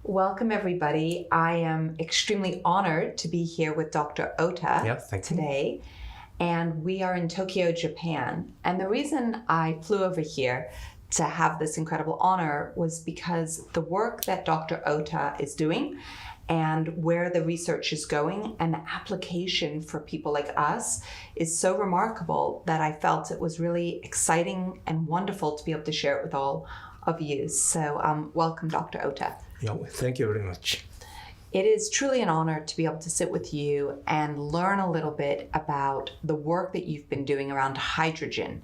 Welcome, everybody. I am extremely honored to be here with Dr. Ohta today. And we are in Tokyo, Japan. And the reason I flew over here to have this incredible honor was because the work that Dr. Ohta is doing and where the research is going and the application for people like us is so remarkable that I felt it was really exciting and wonderful to be able to share it with all of you. So welcome, Dr. Ohta. Yeah, thank you very much. It is truly an honor to be able to sit with you and learn a little bit about the work that you've been doing around hydrogen.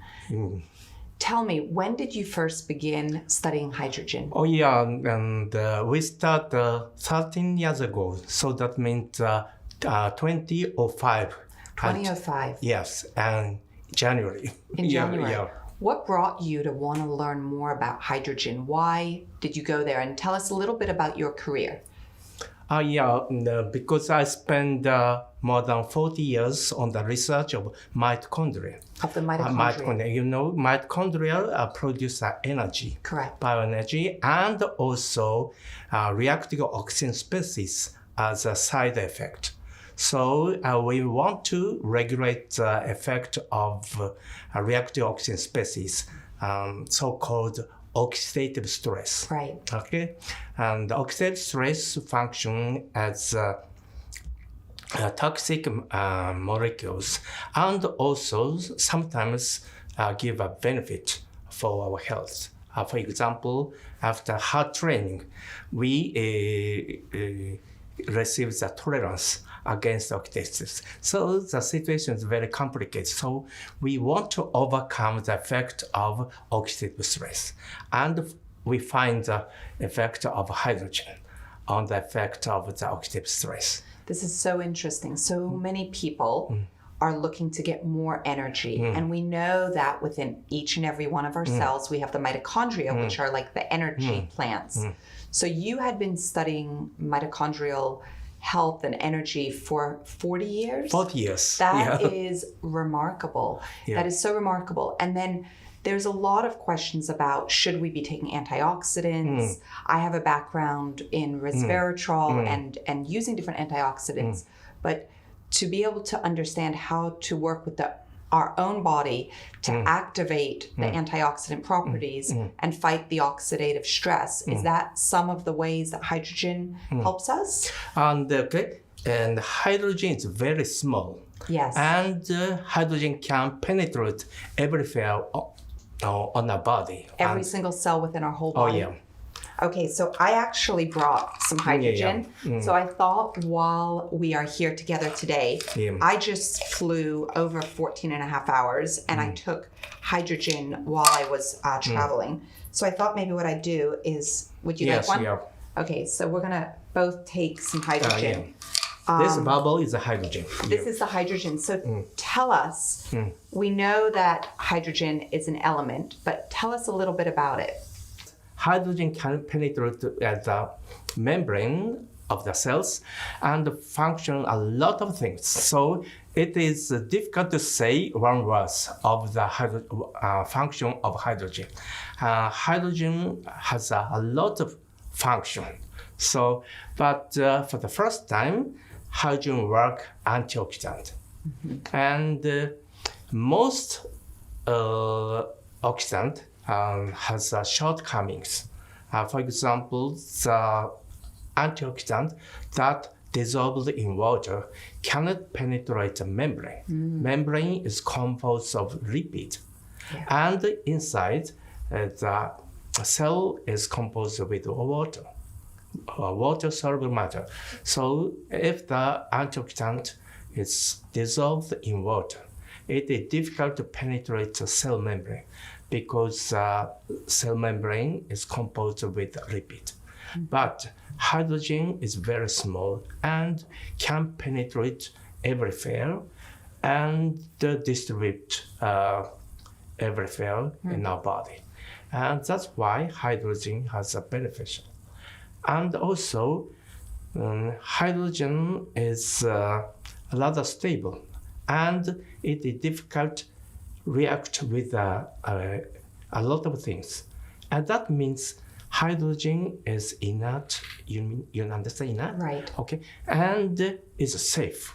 Tell me, when did you first begin studying hydrogen? Oh yeah, and we started 13 years ago, so that means 2005. 2005? Yes, and January. In January? Yeah. What brought you to want to learn more about hydrogen? Why did you go there? And tell us a little bit about your career. Because I spent more than 40 years on the research of mitochondria. Of the mitochondria. Mitochondria produce energy. Correct. Bioenergy, and also reactive oxygen species as a side effect. So we want to regulate the effect of reactive oxygen species, so-called oxidative stress. Right. Okay, and oxidative stress function as toxic molecules, and also sometimes give a benefit for our health. For example, after hard training, we receive the tolerance against oxidative. So the situation is very complicated. So we want to overcome the effect of oxidative stress. And we find the effect of hydrogen on the effect of the oxidative stress. This is so interesting. So many people are looking to get more energy. And we know that within each and every one of our cells, we have the mitochondria, which are like the energy plants. So you had been studying mitochondrial health and energy for 40 years? 40 years. That is remarkable. Yeah. That is so remarkable. And then there's a lot of questions about, should we be taking antioxidants? I have a background in resveratrol and using different antioxidants. But to be able to understand how to work with our own body to activate the antioxidant properties and fight the oxidative stress, is that some of the ways that hydrogen helps us? And hydrogen is very small. Yes. And hydrogen can penetrate every cell on our body. Every single cell within our whole body? Oh, yeah. Okay, so I actually brought some hydrogen. So I thought while we are here together today, I just flew over 14 and a half hours and I took hydrogen while I was traveling. So I thought maybe what I'd do is, would you like one? Yeah. Okay, so we're gonna both take some hydrogen. This bubble is a hydrogen. This is the hydrogen. So tell us, we know that hydrogen is an element, but tell us a little bit about it. Hydrogen can penetrate the membrane of the cells and function a lot of things. So it is difficult to say one word of the function of hydrogen. Hydrogen has a lot of function. So, but for the first time, hydrogen work antioxidant. And most oxidant has shortcomings. For example, the antioxidant that dissolved in water cannot penetrate the membrane. Membrane is composed of lipid. And inside, the cell is composed with water, water-soluble matter. So if the antioxidant is dissolved in water, it is difficult to penetrate the cell membrane, because cell membrane is composed with lipid. But hydrogen is very small and can penetrate everywhere and distribute everywhere in our body. And that's why hydrogen has a beneficial. And also, hydrogen is rather stable, and it is difficult react with a lot of things. And that means hydrogen is inert. You understand inert? Right. Okay. And is safe.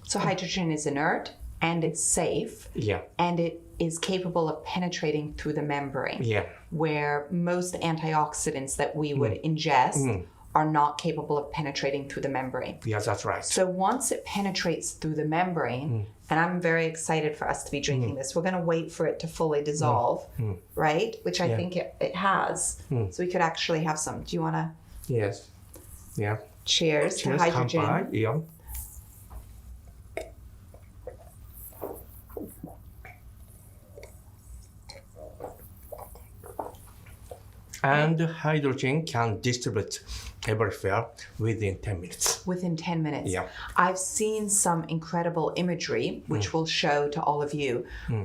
So hydrogen is inert and it's safe. Yeah. And it is capable of penetrating through the membrane. Yeah. Where most antioxidants that we would ingest are not capable of penetrating through the membrane. Yeah, that's right. So once it penetrates through the membrane, and I'm very excited for us to be drinking this, we're going to wait for it to fully dissolve, right? Which I think it has. So we could actually have some. Do you want to? Yes. Yeah. Cheers to hydrogen. Kanpai. Yeah. And hydrogen can distribute everywhere within 10 minutes. Within 10 minutes. Yeah. I've seen some incredible imagery, which we'll show to all of you,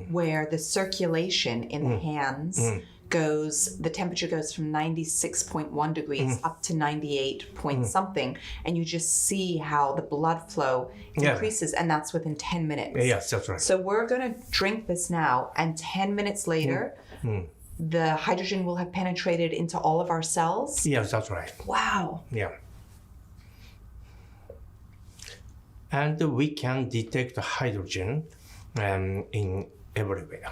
where the circulation in the hands goes, the temperature goes from 96.1 degrees up to 98 point something, and you just see how the blood flow increases, and that's within 10 minutes. Yes, that's right. So we're going to drink this now, and 10 minutes later, the hydrogen will have penetrated into all of our cells? Yes, that's right. Wow. Yeah. And we can detect hydrogen in everywhere.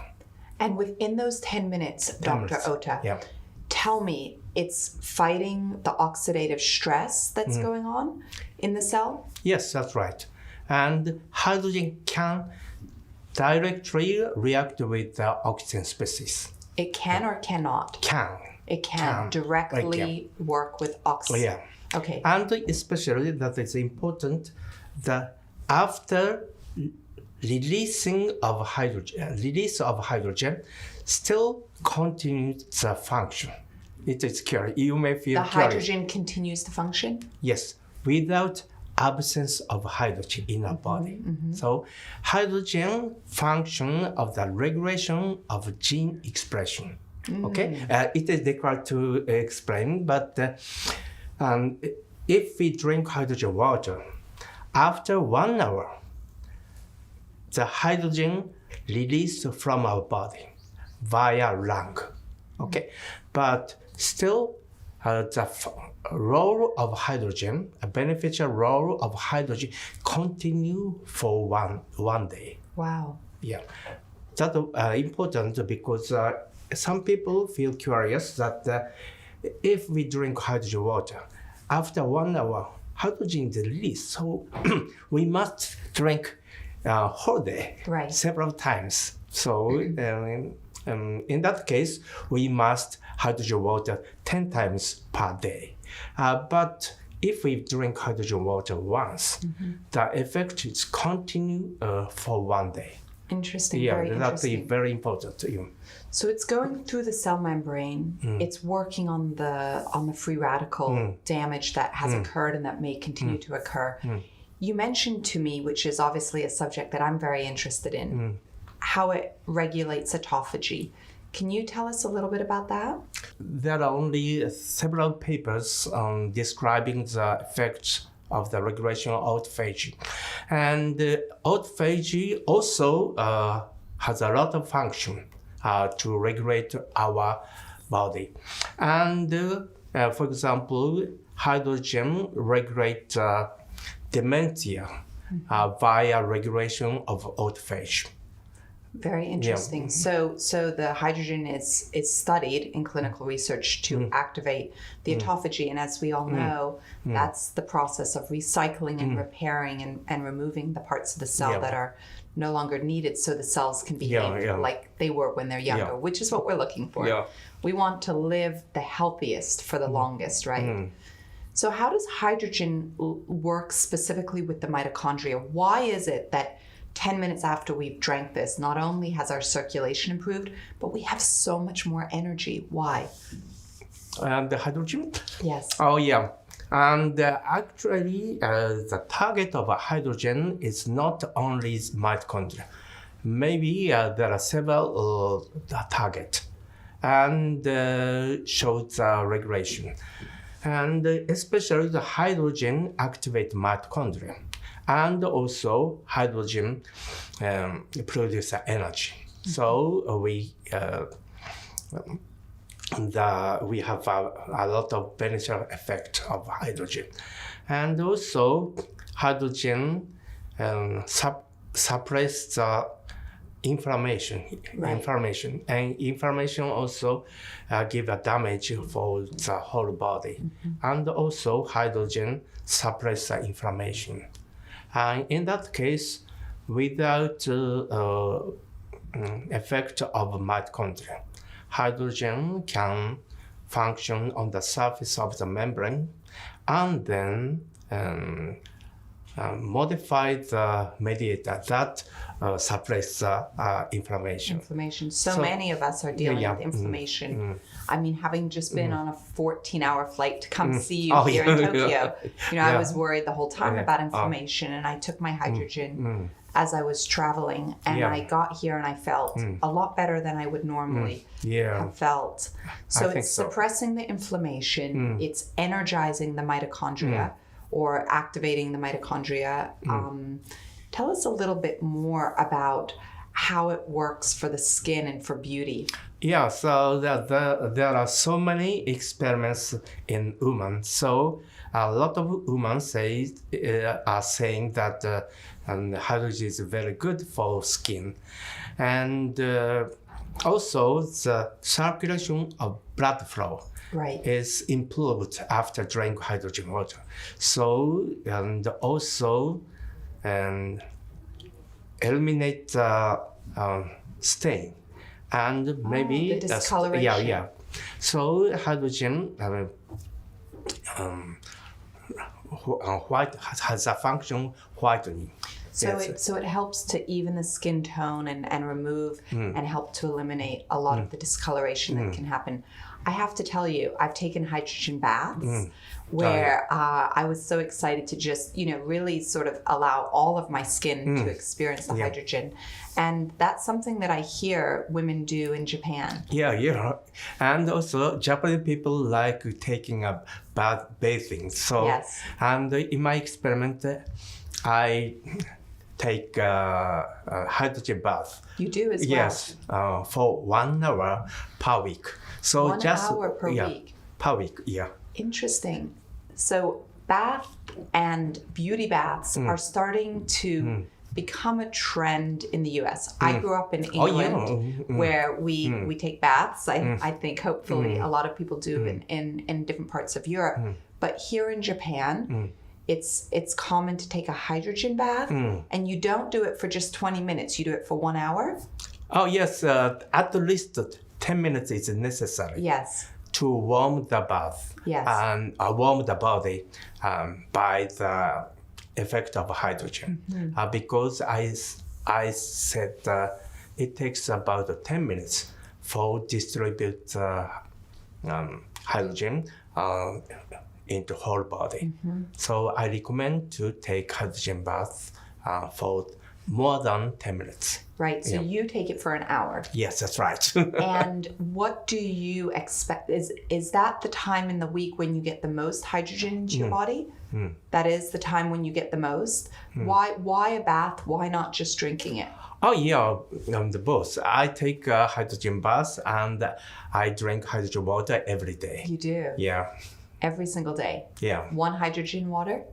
And within those 10 minutes, Dr. Ohta, tell me, it's fighting the oxidative stress that's going on in the cell? Yes, that's right. And hydrogen can directly react with the oxygen species. It can or cannot? Can. It can directly work with oxygen. Yeah. Okay. And especially that is important that after release of hydrogen still continues the function. It is curious. You may feel the curious. Hydrogen continues to function? Yes, without absence of hydrogen in our body. So hydrogen function of the regulation of gene expression. Okay, it is difficult to explain, but if we drink hydrogen water, after 1 hour, the hydrogen released from our body via lung. Okay, but still the role of hydrogen, a beneficial role of hydrogen, continue for one day. Wow. Yeah, that's important because some people feel curious that if we drink hydrogen water, after 1 hour, hydrogen is released. So we must drink whole day, several times. So in that case, we must hydrogen water 10 times per day. But if we drink hydrogen water once, the effect is continue for 1 day. Interesting. Yeah, very that's interesting. very important to you. So it's going through the cell membrane. It's working on the free radical damage that has occurred and that may continue to occur. You mentioned to me, which is obviously a subject that I'm very interested in, how it regulates autophagy. Can you tell us a little bit about that? There are only several papers describing the effects of the regulation of autophagy. And autophagy also has a lot of function to regulate our body. And for example, hydrogen regulates dementia via regulation of autophagy. Very interesting. So the hydrogen is studied in clinical research to activate the autophagy, and as we all know, that's the process of recycling and repairing and removing the parts of the cell that are no longer needed, so the cells can behave like they were when they're younger, which is what we're looking for. We want to live the healthiest for the longest, right? So how does hydrogen work specifically with the mitochondria? Why is it that 10 minutes after we've drank this, not only has our circulation improved, but we have so much more energy? Why? The hydrogen? Yes. Oh, yeah. And actually, the target of hydrogen is not only mitochondria. Maybe there are several targets and shows regulation. And especially the hydrogen activates mitochondria. And also hydrogen produces energy. So we have a lot of beneficial effect of hydrogen. And also, hydrogen suppress the inflammation, and inflammation also give a damage for the whole body. And also, hydrogen suppress the inflammation. And in that case, without effect of mitochondria, hydrogen can function on the surface of the membrane and then modify the mediator that suppress the inflammation. So many of us are dealing with inflammation. I mean, having just been on a 14-hour flight to come see you here in Tokyo, I was worried the whole time about inflammation, and I took my hydrogen as I was traveling, and I got here and I felt a lot better than I would normally have felt. So it's suppressing the inflammation, it's energizing the mitochondria, or activating the mitochondria. Tell us a little bit more about how it works for the skin and for beauty. Yeah, so there are so many experiments in women. So a lot of women are saying that hydrogen is very good for skin. And also the circulation of blood flow is improved after drink hydrogen water. So, and also eliminate the stain and maybe the discoloration. So hydrogen white has a function whitening. So it helps to even the skin tone and remove and help to eliminate a lot of the discoloration that can happen. I have to tell you, I've taken hydrogen baths where I was so excited to just, really sort of allow all of my skin to experience the hydrogen. And that's something that I hear women do in Japan. Yeah. And also Japanese people like taking a bathing. So, and in my experiment, I take a hydrogen bath. You do as well? Yes, for 1 hour per week. So 1 hour per week? Per week, yeah. Interesting. So bath and beauty baths are starting to become a trend in the US. I grew up in England where we take baths. I think hopefully a lot of people do in different parts of Europe. But here in Japan, it's common to take a hydrogen bath, and you don't do it for just 20 minutes. You do it for 1 hour. Oh, yes. At least 10 minutes is necessary. Yes. To warm the bath. Yes. And warm the body by the effect of hydrogen. Because I said it takes about 10 minutes for distribute hydrogen into whole body. So I recommend to take hydrogen bath for more than 10 minutes. Right, so you take it for an hour. Yes, that's right. And what do you expect? Is that the time in the week when you get the most hydrogen into your body? That is the time when you get the most? Why a bath? Why not just drinking it? Oh, yeah, the both. I take a hydrogen bath and I drink hydrogen water every day. You do? Yeah. Every single day? Yeah. 1 hydrogen water?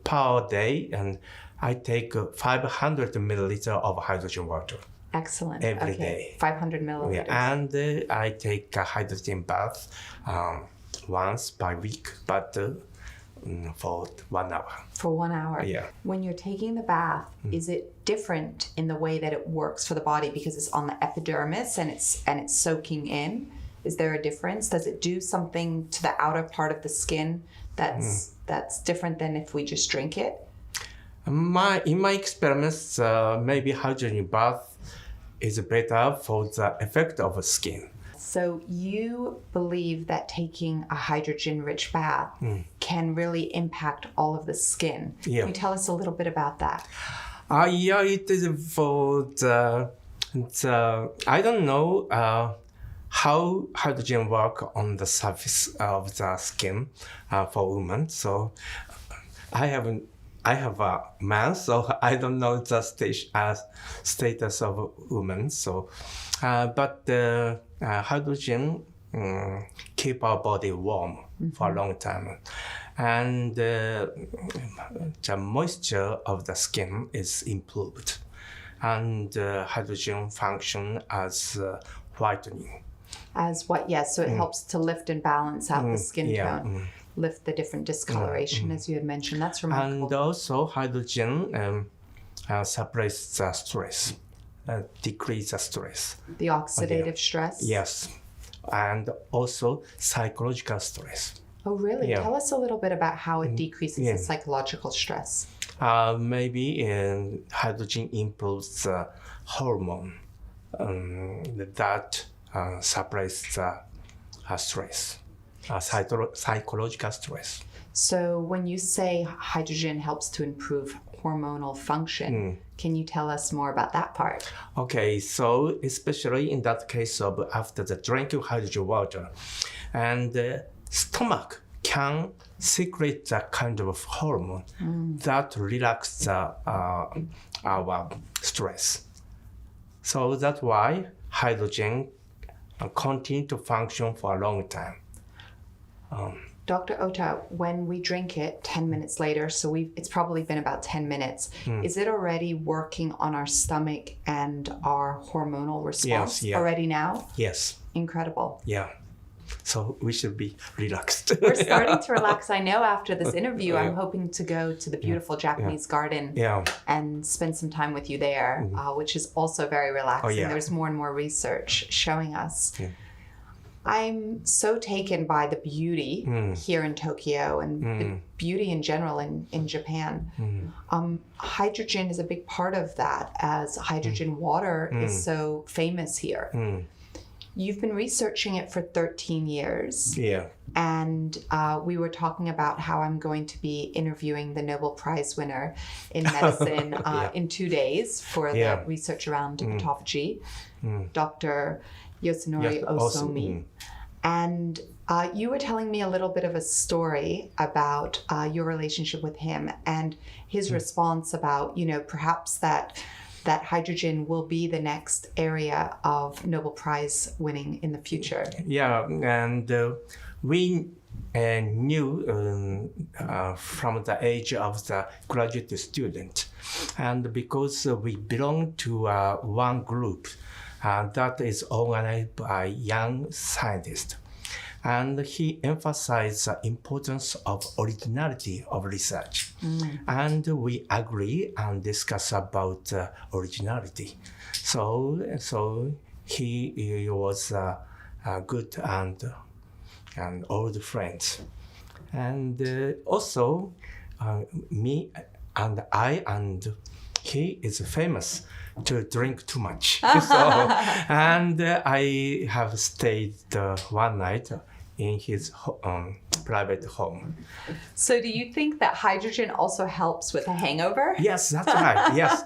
Per day, and I take 500 milliliters of hydrogen water. Excellent. Every day. 500 milliliters. Yeah, and I take a hydrogen bath once per week, but for 1 hour. For 1 hour. Yeah. When you're taking the bath, is it different in the way that it works for the body because it's on the epidermis and it's soaking in? Is there a difference? Does it do something to the outer part of the skin that's different than if we just drink it? In my experiments, maybe hydrogen bath is better for the effect of skin. So you believe that taking a hydrogen-rich bath can really impact all of the skin. Yeah. Can you tell us a little bit about that? Yeah, it is for the I don't know how hydrogen work on the surface of the skin for women. So I have a man, so I don't know the status of women. So But the hydrogen keep our body warm for a long time. And the moisture of the skin is improved. And hydrogen function as whitening. As what? Yes, so it helps to lift and balance out the skin tone, lift the different discoloration, as you had mentioned. That's remarkable. And also hydrogen suppresses the stress, decrease the stress. The oxidative stress? Yes, and also psychological stress. Oh, really? Yeah. Tell us a little bit about how it decreases the psychological stress. Maybe hydrogen improves the hormone that suppresses stress, psychological stress. So when you say hydrogen helps to improve hormonal function, can you tell us more about that part? Okay, so especially in that case of after the drinking hydrogen water, and the stomach can secrete that kind of hormone that relaxes our stress. So that's why hydrogen continue to function for a long time. Dr. Ohta, when we drink it 10 minutes later, so it's probably been about 10 minutes, is it already working on our stomach and our hormonal response already now? Yes. Incredible. Yeah. So we should be relaxed. We're starting to relax. I know after this interview, I'm hoping to go to the beautiful Japanese garden and spend some time with you there, which is also very relaxing. There's more and more research showing us. I'm so taken by the beauty here in Tokyo and the beauty in general in Japan. Hydrogen is a big part of that, as hydrogen water is so famous here. You've been researching it for 13 years. Yeah. And we were talking about how I'm going to be interviewing the Nobel Prize winner in medicine in 2 days for the research around autophagy, Dr. Yosunori Osomi. And you were telling me a little bit of a story about your relationship with him and his response about, perhaps that hydrogen will be the next area of Nobel Prize winning in the future. Yeah, and we knew from the age of the graduate student, and because we belong to one group that is organized by young scientists. And he emphasized the importance of originality of research. And we agree and discuss about originality. So he was a good and old friend. And also me and I and he is famous to drink too much. And I have stayed one night in his private home. So do you think that hydrogen also helps with a hangover? Yes, that's right. Yes.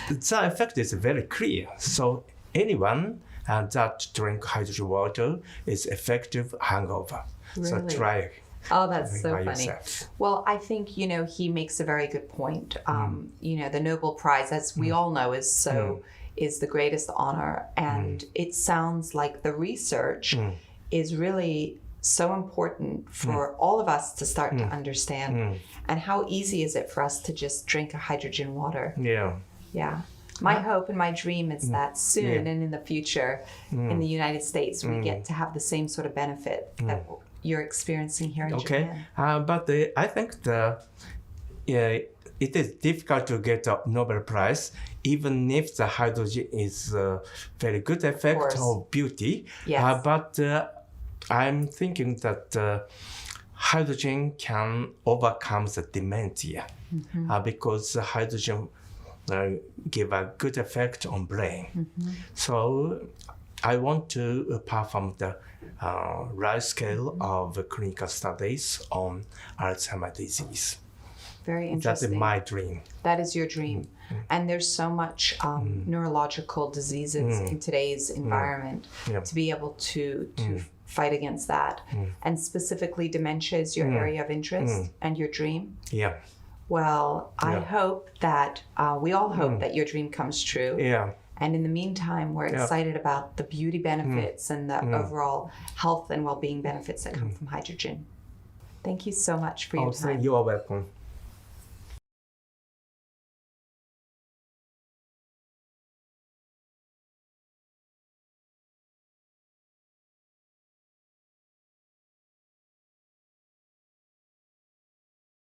The effect is very clear. So anyone that drink hydrogen water is effective hangover. Really? So try. Oh, that's so funny. Yourself. Well, I think, he makes a very good point. The Nobel Prize, as we all know, is the greatest honor. And it sounds like the research is really so important for all of us to start to understand. And how easy is it for us to just drink a hydrogen water? Yeah. My hope and my dream is that soon and in the future in the United States, we get to have the same sort of benefit that you're experiencing here in Japan. But I think it is difficult to get a Nobel Prize, even if the hydrogen is a very good effect of beauty. Yes. But I'm thinking that hydrogen can overcome the dementia because hydrogen give a good effect on brain. So I want to perform the large scale of clinical studies on Alzheimer's disease. Very interesting. That's my dream. That is your dream. And there's so much neurological diseases in today's environment to be able to fight against that. And specifically dementia is your area of interest and your dream. Yeah. Well, I hope that we all hope that your dream comes true. Yeah. And in the meantime, we're excited about the beauty benefits and the overall health and well-being benefits that come from hydrogen. Thank you so much for your time. You are welcome.